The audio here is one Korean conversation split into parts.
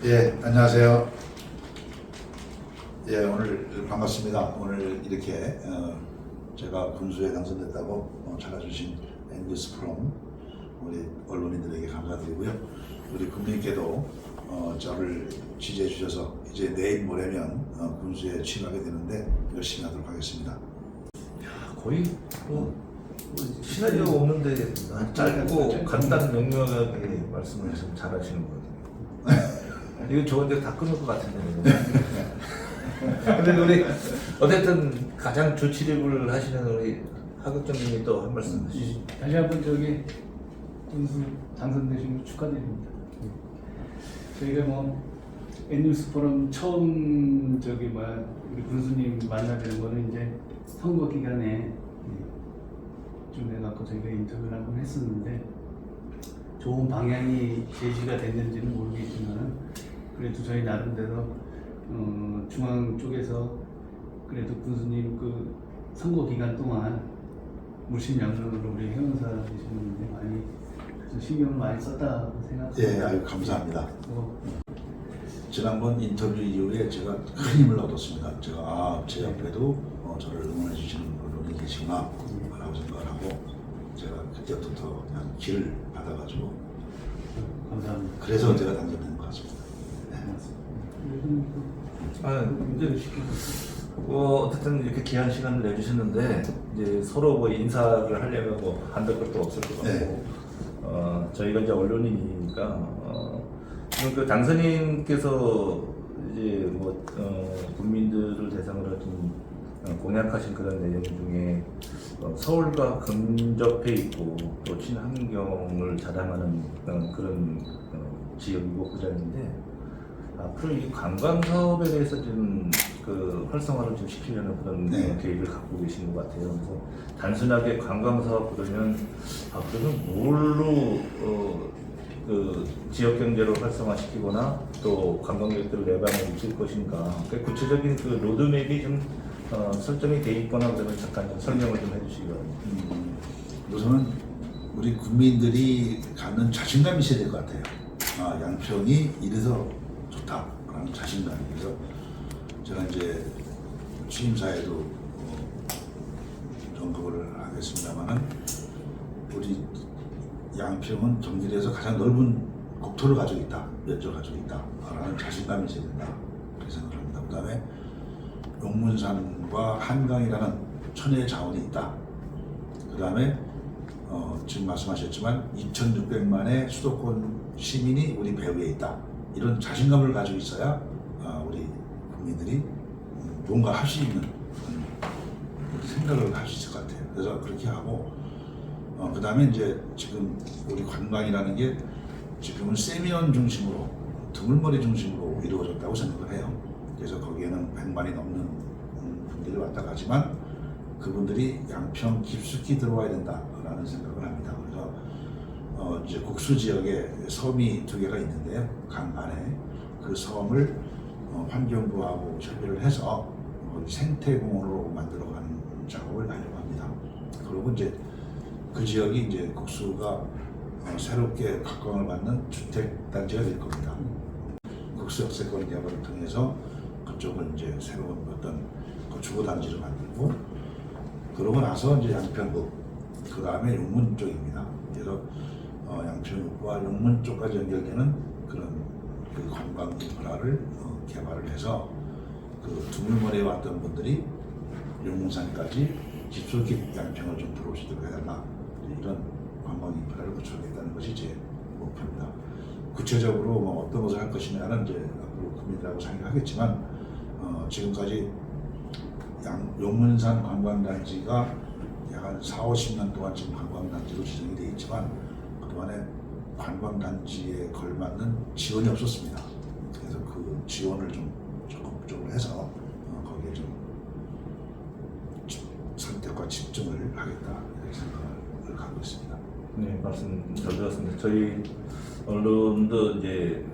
예, 안녕하세요. 예, 오늘 반갑습니다. 오늘 이렇게 제가 군수에 당선됐다고 찾아주신 NBS 프롬 우리 언론인들에게 감사드리고요. 우리 국민께도 저를 지지해 주셔서 이제 내일 모레면 군수에 취임하게 되는데 열심히 하도록 하겠습니다. 거의 시나리오 없는데 짧고 간단 명료하게 말씀을 좀 잘하시는 것 같아요. 이거 좋은데 다 끊을 것 같은데. 근데 우리 어쨌든 가장 주치립을 하시는 우리 하극정님이 또 한 말씀 하시죠. 다시 한번 군수 당선되신 거 축하드립니다. 저희가 N뉴스 포럼 처음 우리 군수님 만나뵈는 거는 이제 선거 기간에 좀 해갖고 저희가 인터뷰를 한번 했었는데 좋은 방향이 제시가 됐는지는 모르겠지만 그래도 저희 나름대로 중앙 쪽에서 그래도 군수님 그 선거 기간 동안 물심양면으로 우리 회원사 되시는데 많이 그래서 신경을 많이 썼다고 생각합니다. 예, 아유 감사합니다. 지난번 인터뷰 이후에 제가 큰 힘을 얻었습니다. 제가 제 옆에도 저를 응원해 주시는 언론이 계시구나 라고 생각을 하고 제가 그때부터 그냥 길을 받아가지고 감사합니다. 그래서 제가 당선된 것 같습니다. 이제 어쨌든 이렇게 귀한 시간을 내주셨는데 이제 서로 뭐 인사를 하려면 한들 것도 없을 것 같고 네. 저희가 이제 언론인이니까 지금 그 당선인께서 이제 국민들을 대상으로 좀 공약하신 그런 내용 중에 서울과 근접해 있고 또 친환경을 자랑하는 그런 지역이고 구장인데 앞으로 이 관광 사업에 대해서 좀 그 활성화를 좀 시키려는 그런 네. 계획을 갖고 계신 것 같아요. 그래서 단순하게 관광 사업 그러면 앞으로는 뭘로 그 지역 경제를 활성화시키거나 또 관광객들을 내방에 미칠 것인가 그 구체적인 그 로드맵이 좀 설정이 돼 있거나 그러면 잠깐 좀 설명을 좀 해주시기 바랍니다. 우선은 우리 국민들이 갖는 자신감이 있어야 될 것 같아요. 양평이 이래서 좋다라는 자신감이. 그래서 제가 이제 취임사에도 언급을 하겠습니다만은 우리 양평은 경기도에서 가장 넓은 국토를 가지고 있다, 면적을 가지고 있다라는 자신감이 있어야 된다 그렇게 생각합니다. 그 다음에 용문산과 한강이라는 천혜의 자원이 있다. 그 다음에 지금 말씀하셨지만 2,600만의 수도권 시민이 우리 배후에 있다. 이런 자신감을 가지고 있어야 우리 국민들이 뭔가 할 수 있는 생각을 할 수 있을 것 같아요. 그래서 그렇게 하고 그 다음에 이제 지금 우리 관광이라는 게 지금은 세미원 중심으로 드물머리 중심으로 이루어졌다고 생각을 해요. 그래서 거기에는 100만이 넘는 분들이 왔다 가지만 그분들이 양평 깊숙이 들어와야 된다라는 생각을 합니다. 그래서 이제 국수 지역에 섬이 2개가 있는데요. 강 안에 그 섬을 환경부하고 협의를 해서 생태공원으로 만들어가는 작업을 하려고 합니다. 그리고 이제 그 지역이 이제 국수가 새롭게 각광을 받는 주택단지가 될 겁니다. 국수 역세권 개발을 통해서 그쪽을 이제 새로운 어떤 주거단지를 만들고 그러고 나서 이제 양평구 그 다음에 용문 쪽입니다. 그래서 양평구와 용문 쪽까지 연결되는 그런 그 관광 인프라를 개발을 해서 그 두물머리에 왔던 분들이 용문산까지 깊숙이 양평을 좀 들어올 수 있도록 해달라. 이런 관광 인프라를 구축하겠다는 것이 제 목표입니다. 구체적으로 어떤 것을 할 것이냐는 이제 앞으로 국민들하고 상의하겠지만 지금까지 용문산 관광단지가 약 한 4, 50년 동안 지금 관광단지로 지정이 되어 있지만 그동안에 관광단지에 걸맞는 지원이 없었습니다. 그래서 그 지원을 좀 적극적으로 해서 거기에 좀 선택과 집중을 하겠다 이렇게 생각을 갖고 있습니다. 네, 말씀 잘 들었습니다. 저희 언론도 이제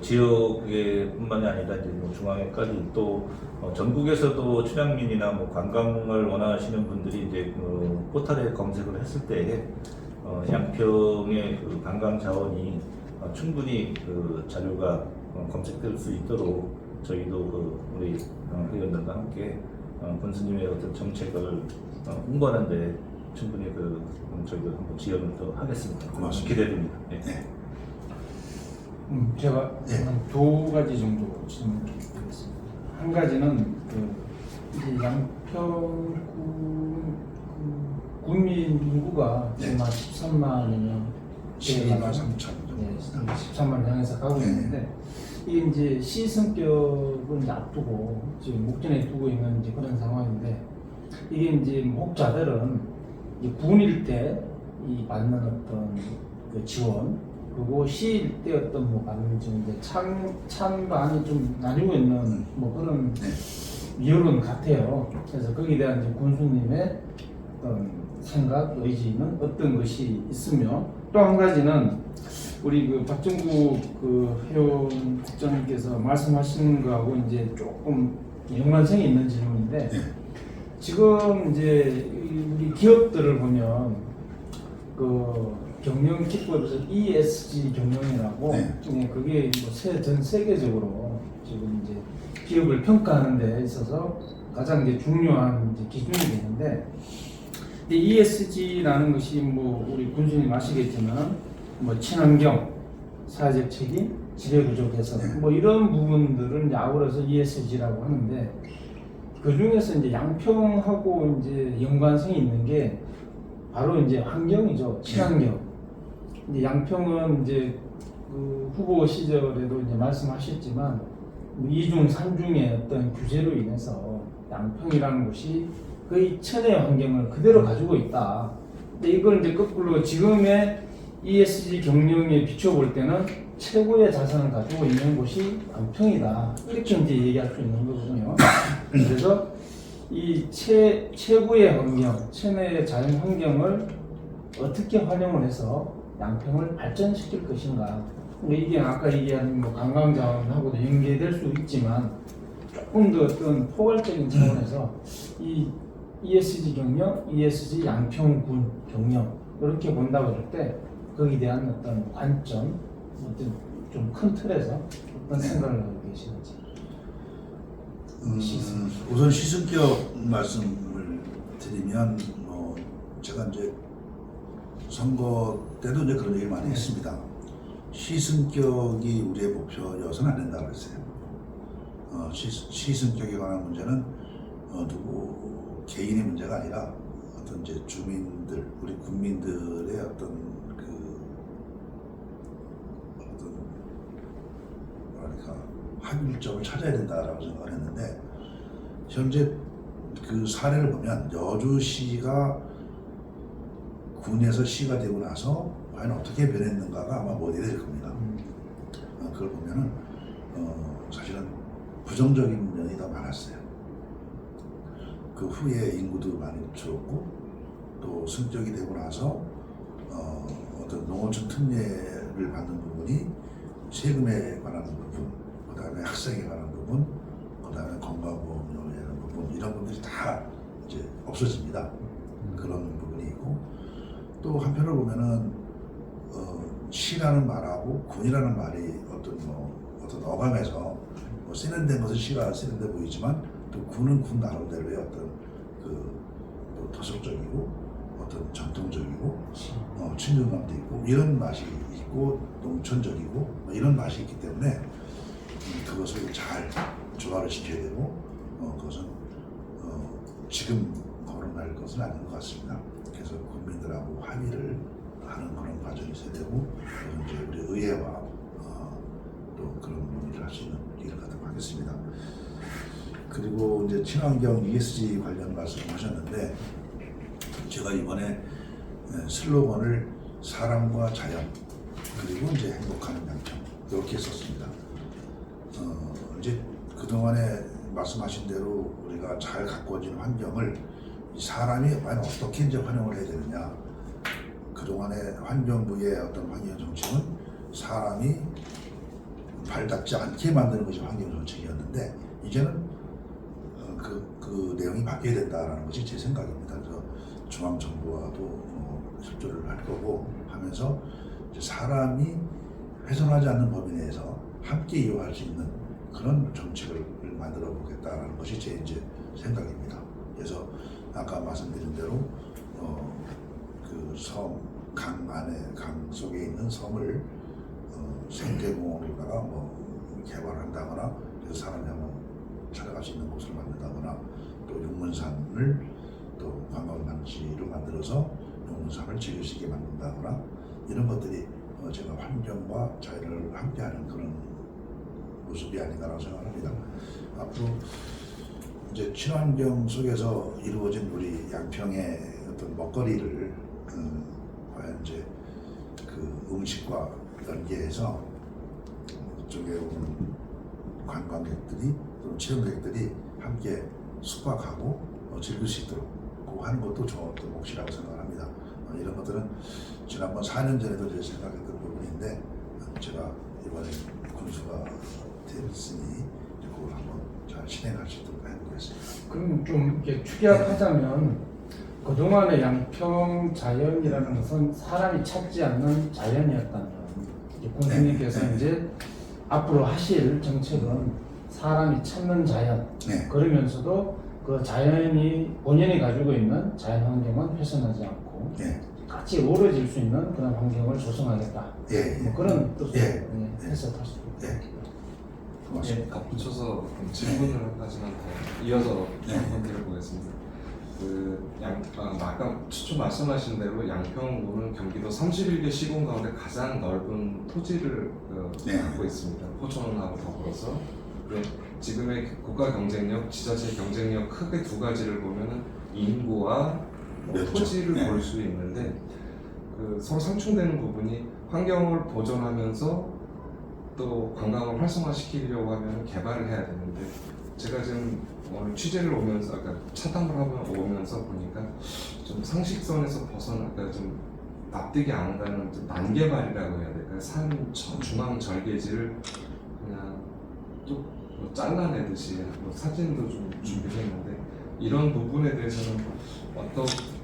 지역에뿐만이 아니라 이제 중앙에까지 또 전국에서도 춘향민이나 관광을 원하시는 분들이 이제 포털에 검색을 했을 때 양평의 그 관광 자원이 충분히 그 자료가 검색될 수 있도록 저희도 우리 회원들과 함께 군수님의 어떤 정책을 홍보하는데 충분히 저희도 한번 지원을 더 하겠습니다. 고맙습니다. 기대됩니다. 네. 네. 제가 네. 한 두 가지 정도 질문 좀 드리겠습니다. 한 가지는 이제 양평군 군민 인구가 네. 지금 한 13만이면 12만 3천 네, 정도. 13만 향해서 가고 네. 있는데 이게 이제 시 성격을 이제 앞두고 지금 목전에 두고 있는 이제 그런 상황인데 이게 이제 목자들은 이제 군일 때 이 받는 어떤 그 지원 그리고 시일 때 어떤 뭐 받는 지원 이제 찬반이 좀 나뉘고 있는 뭐 그런 이유는 같아요. 그래서 거기에 대한 이제 군수님의 어떤 생각, 의지는 어떤 것이 있으며 또 한 가지는 우리 그 박정국 회원 국장님께서 말씀하신 거하고 이제 조금 연관성이 있는 질문인데 지금 이제 우리 기업들을 보면 그 경영 기법에서 ESG 경영이라고 그게 뭐 전 세계적으로 지금 이제 기업을 평가하는 데 있어서 가장 이제 중요한 이제 기준이 되는데 ESG라는 것이 뭐 우리 군수님 아시겠지만 뭐 친환경, 사회적 책임, 지배구조 개선 뭐 이런 부분들을 이제 아우러서 ESG라고 하는데 그 중에서 이제 양평하고 이제 연관성이 있는 게 바로 이제 환경이죠. 친환경. 이제 양평은 이제 그 후보 시절에도 이제 말씀하셨지만 이중 삼중의 어떤 규제로 인해서 양평이라는 곳이 거의 천혜의 환경을 그대로 가지고 있다. 근데 이걸 이제 거꾸로 지금의 ESG 경영에 비춰볼 때는 최고의 자산을 가지고 있는 곳이 양평이다. 이렇게 이제 얘기할 수 있는 거거든요. 그래서 이 최고의 환경, 천혜의 자연 환경을 어떻게 활용을 해서 양평을 발전시킬 것인가. 근데 이게 아까 얘기한 뭐 관광자원하고도 연계될 수 있지만 조금 더 어떤 포괄적인 차원에서 이 ESG 경영, ESG 양평군 경영 이렇게 본다고 할 때 거기에 대한 어떤 관점, 어떤 좀 큰 틀에서 어떤 생각을 하고 계시는지. 우선 시승격 말씀을 드리면 뭐 제가 이제 선거 때도 이제 그런 얘기를 많이 했습니다. 시승격이 우리의 목표여서는 안 된다고 했어요. 시승격에 관한 문제는 누구 개인의 문제가 아니라 어떤 이제 주민들, 우리 국민들의 어떤 뭐랄까 합일점을 찾아야 된다라고 생각을 했는데 현재 그 사례를 보면 여주시가 군에서 시가 되고 나서 과연 어떻게 변했는가가 아마 모델이 될 겁니다. 그걸 보면은 사실은 부정적인 면이 더 많았어요. 그 후에 인구도 많이 줄었고 또 승격이 되고 나서 어떤 농어촌 특례를 받는 부분이 세금에 관한 부분, 그 다음에 학생에 관한 부분, 그 다음에 건강보험료에 관한 부분 이런 부분들이 다 이제 없어집니다. 그런 부분이 있고 또 한편으로 보면은 시라는 말하고 군이라는 말이 어떤 어감에서 뭐 세련된 것은 시가 세련돼 보이지만 또 군은 군 나름대로의 어떤 또 토속적이고 어떤 전통적이고 친근감도 있고 이런 맛이 있고 농촌적이고 뭐 이런 맛이 있기 때문에 그것을 잘 조화를 시켜야 되고 그것은 지금 거론할 것은 아닌 것 같습니다. 그래서 국민들하고 합의를 하는 그런 과정이 있어야 되고 이제 우리 의회와 또 그런 논의를 할 수 있는 일을 갖도록 하겠습니다. 그리고 이제 친환경 ESG 관련 말씀하셨는데 제가 이번에 슬로건을 사람과 자연 그리고 이제 행복하는 양평 이렇게 썼습니다. 이제 그동안에 말씀하신 대로 우리가 잘 가꾸어진 환경을 사람이 과연 어떻게 이제 활용을 해야 되느냐. 그동안에 환경부의 어떤 환경 정책은 사람이 발 닿지 않게 만드는 것이 환경 정책이었는데 이제는 그 내용이 바뀌어야 된다는 것이 제 생각입니다. 그래서 중앙정부와도 협조를 할 거고 하면서 이제 사람이 훼손하지 않는 범위 내에서 함께 이용할 수 있는 그런 정책을 만들어 보겠다라는 것이 제 이제 생각입니다. 그래서 아까 말씀드린 대로 그 섬 강 안에 강 속에 있는 섬을 생태공원에다가 뭐 개발한다거나 그래서 사람이 한번 찾아갈 수 있는 곳을 만든다거나 또 용문산을 또 관광단지로 만들어서 용문산을 즐길 수 있게 만든다거나 이런 것들이 제가 환경과 자연을 함께하는 그런 모습이 아닌가라고 생각합니다. 앞으로 이제 친환경 속에서 이루어진 우리 양평의 어떤 먹거리를 과연 이제 그 음식과 연계해서 이쪽에 오는 관광객들이 또 체험객들이 함께 숙박하고 즐길 수 있도록 하는 것도 좋은 몫이라고 생각합니다. 이런 것들은 지난번 4년 전에도 제가 생각했던 부분인데 제가 이번에 군수가 됐으니 그걸 한번 잘 실행할 수 있도록 해보겠습니다. 그럼 좀 이렇게 축약하자면 그동안의 양평 자연이라는 것은 사람이 찾지 않는 자연이었다면 군수님께서 네. 이제 앞으로 하실 정책은 사람이 찾는 자연 네. 그러면서도 그 자연이 본인이 가지고 있는 자연 환경은 훼손하지 않고 예. 같이 어우러질 수 있는 그런 환경을 조성하겠다. 예. 뭐 그런 뜻으로 예. 해석할 수 있고. 예. 고맙습니다. 덧붙여서 질문을 하지만 더 이어서 네. 한번 드려보겠습니다. 아까 좀 말씀하신 대로 양평군은 경기도 31개 시군 가운데 가장 넓은 토지를 네. 갖고 있습니다. 포천하고 더불어서 지금의 국가 경쟁력, 지자체 경쟁력 크게 두 가지를 보면은 인구와 그렇죠. 토지를 네. 볼 수 있는데 서로 상충되는 부분이 환경을 보존하면서 또 관광을 활성화시키려고 하면 개발을 해야 되는데 제가 지금 오늘 취재를 오면서 아까 차담을 하고 오면서 보니까 좀 상식선에서 벗어나가 좀 납득이 안 가는 좀 난개발이라고 해야 될까요? 중앙 절개지를 그냥 또 뭐 잘라내듯이 뭐 사진도 좀 준비했는데 이런 부분에 대해서는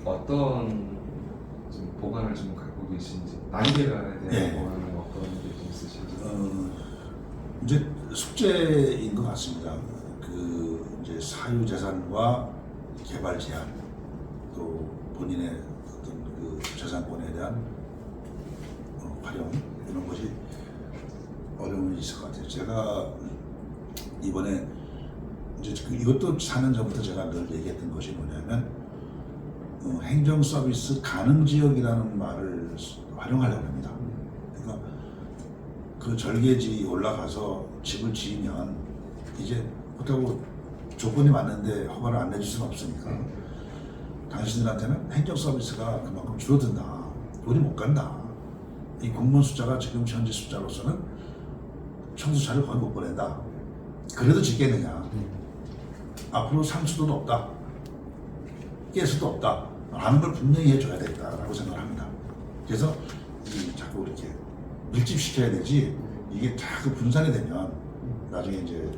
어떤 좀 보관을 좀 갖고 계신지 난개발에 대한 네. 보관은 어떤 게 좀 있으신지. 이제 숙제인 것 같습니다. 그 이제 사유재산과 개발 제한 또 본인의 어떤 그 재산권에 대한 활용 이런 것이 어려움이 있을 것 같아요. 제가 이번에 이제 이것도 4년 전부터 제가 늘 얘기했던 것이 뭐냐면 행정 서비스 가능 지역이라는 말을 활용하려고 합니다. 그러니까 그 절개지 올라가서 집을 지으면 이제 그렇다고 조건이 맞는데 허가를 안 내줄 수는 없으니까 당신들한테는 행정 서비스가 그만큼 줄어든다. 우리 못 간다. 이 공무원 숫자가 지금 현재 숫자로서는 청소차를 거의 못 보낸다. 그래도 짓겠느냐. 앞으로 상수도도 없다. 가스도 없다. 하는 걸 분명히 해줘야 되겠다라고 생각을 합니다. 그래서 자꾸 이렇게 밀집시켜야 되지 이게 자꾸 분산이 되면 나중에 이제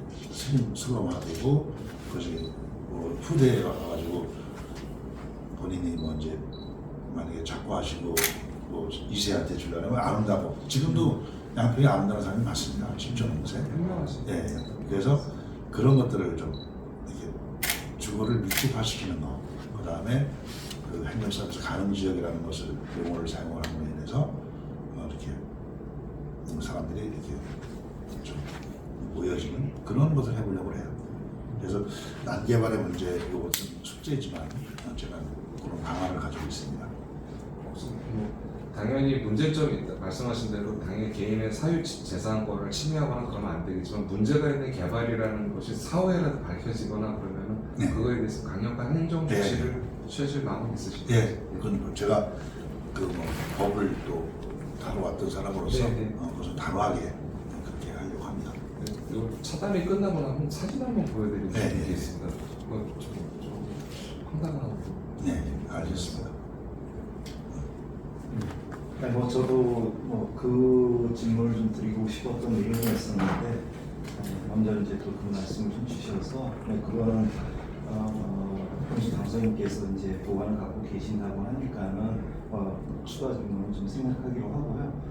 슬럼화되고 그것이 뭐 후대에 가가지고 본인이 뭐 이제 만약에 자꾸 하시고 뭐 2세한테 주려면 아름다고 지금도 양평이 아름다운 사람이 많습니다. 10조 넘세. 현명하시네. 예. 그래서 그런 것들을 좀 이렇게 주거를 밀집화시키는 거. 그 다음에 그 행정서비스 가능 지역이라는 것을 용어를 사용하는 것에 인해서 이렇게 사람들이 이렇게 좀 모여지는 그런 것을 해보려고 해요. 그래서 난개발의 문제 이것은 숙제지만 제가 그런 방안을 가지고 있습니다. 당연히 문제점이 있다. 말씀하신 대로 당연히 개인의 사유 재산권을 침해하거나 그러면 안 되겠지만 문제가 있는 개발이라는 것이 사후에라도 밝혀지거나 그러면 네. 그거에 대해서 강력한 행정 네. 조치를 취하실 마음이 있으신가요? 예, 그건 제가 그 뭐 법을 또 다뤄왔던 사람으로서 네, 네. 그것을 단호하게 그렇게 하려고 합니다. 이 차담이 끝나고 나면 사진 한번 보여드리고 네, 싶은 게 네. 있습니다. 좀 황당하고. 네, 알겠습니다. 뭐 저도 뭐 그 질문을 좀 드리고 싶었던 의견이 있었는데 먼저 이제 또 그 말씀을 좀 주셔서 그거는 현실 당선인께서 이제 보관을 갖고 계신다고 하니까는 추가 질문을 좀 생각하기로 하고요.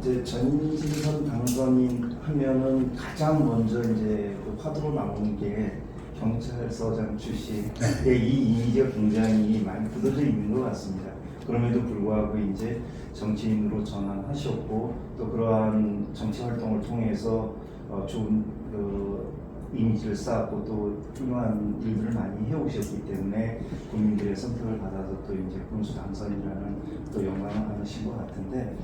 이제 전진선 당선인 하면은 가장 먼저 이제 그 화두로 나오는 게 경찰서장 출신의 이 이미지가 굉장히 많이 굳어져 있는 것 같습니다. 그럼에도 불구하고 이제 정치인으로 전환하셨고 또 그러한 정치 활동을 통해서 좋은 이미지를 쌓았고 또 훌륭한 일들을 많이 해오셨기 때문에 국민들의 선택을 받아서 또 이제 군수 당선이라는 또 영광을 받으신 것 같은데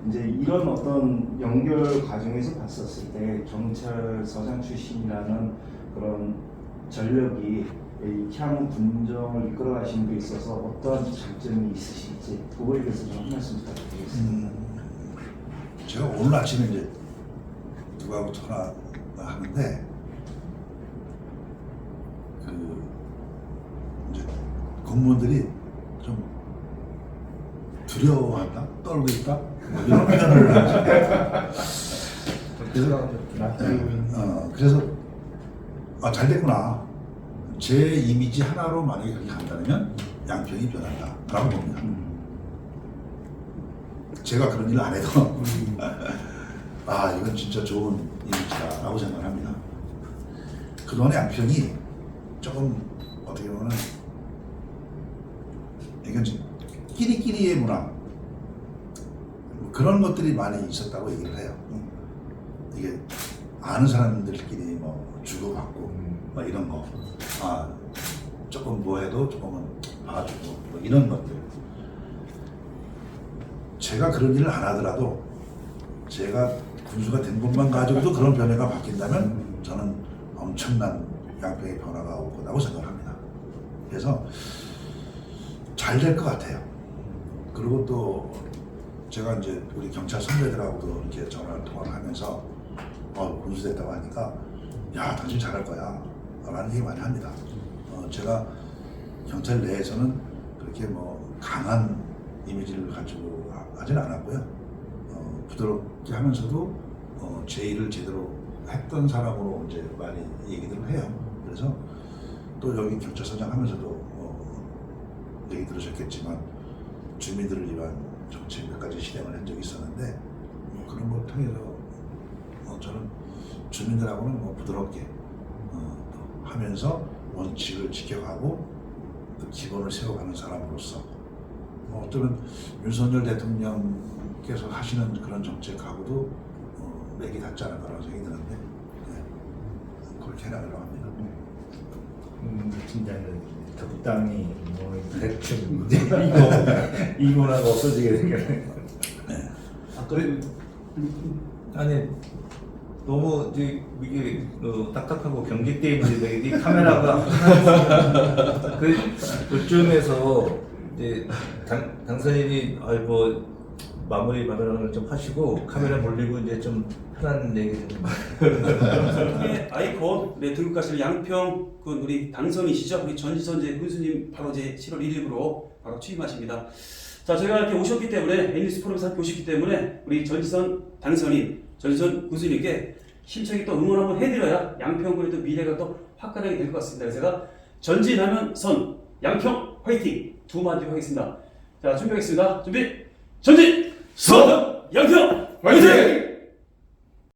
이제 이런 어떤 연결 과정에서 봤었을 때 경찰서장 출신이라는 그런 전력이 이 향후 군정을 이끌어가시는 데 있어서 어떠한 장점이 있으실지 그거에 대해서 좀 한 말씀 부탁드리겠습니다. 제가 오늘 아침에 이제 누구하고 전화를 하는데 이제 공무원들이 좀 두려워한다, 떨고 있다, 뭐 이런 표현을 하죠. 그래서 잘 됐구나. 제 이미지 하나로 만약에 그렇게 간다면 양평이 변한다라고 봅니다. 제가 그런 일을 안 해도 이건 진짜 좋은 이미지다라고 생각을 합니다. 그동안에 양평이 조금 어떻게 보면 이건 끼리끼리의 문화 그런 것들이 많이 있었다고 얘기를 해요. 이게 아는 사람들끼리 뭐 주고받고 뭐 이런 거 조금 뭐 해도 조금은 봐주고 뭐 이런 것들 제가 그런 일을 안 하더라도 제가 군수가 된 것만 가지고도 그런 변화가 바뀐다면 저는 엄청난 양평의 변화가 올 거라고 생각합니다. 그래서 잘 될 것 같아요. 그리고 또 제가 이제 우리 경찰 선배들하고도 이렇게 전화를 통화를 하면서 군수 됐다고 하니까 야 당신 잘할 거야 라는 얘기 많이 합니다. 제가 경찰 내에서는 그렇게 뭐 강한 이미지를 가지고 하진 않았고요. 부드럽게 하면서도 제 일을 제대로 했던 사람으로 이제 많이 얘기들을 해요. 그래서 또 여기 경찰서장 하면서도 얘기 들으셨겠지만 주민들을 위한 정책 몇 가지 실행을 한 적이 있었는데 그런 걸 통해서 저는 주민들하고는 부드럽게 하면서 원칙을 지켜가고 그 기본을 세워가는 사람으로서 어쩌면 윤석열 대통령께서 하시는 그런 정책하고도 맥이 닿지 않을까라는 생각이 드는데 그렇게 해나가려고 합니다. 진짜는 적당히 뭐 대충 이제 이 문화가 없어지게 생겼네. 그래 아니 너무 이게 딱딱하고 경직 때문에 이 카메라가 그쯤에서 이제 당선인이 뭐 마무리 발언을 좀 하시고 카메라 몰리고 이제 좀 편한 얘기 좀. 아이콘 들고 가실 양평 우리 당선이시죠? 우리 전지선 군수님 바로 이제 7월 1일부로 바로 취임하십니다. 자, 저희가 이렇게 오셨기 때문에 N뉴스 프로그램에서 함께 오셨기 때문에 우리 전지선 당선인 전지선 군수님께 힘차게 또 응원 한번 해드려야 양평군의 또 미래가 또 화끈하게 될 것 같습니다. 그래서 제가 전진하면 선, 양평 화이팅 두 마디로 하겠습니다. 자, 준비하겠습니다. 준비, 전진, 선, 양평 화이팅!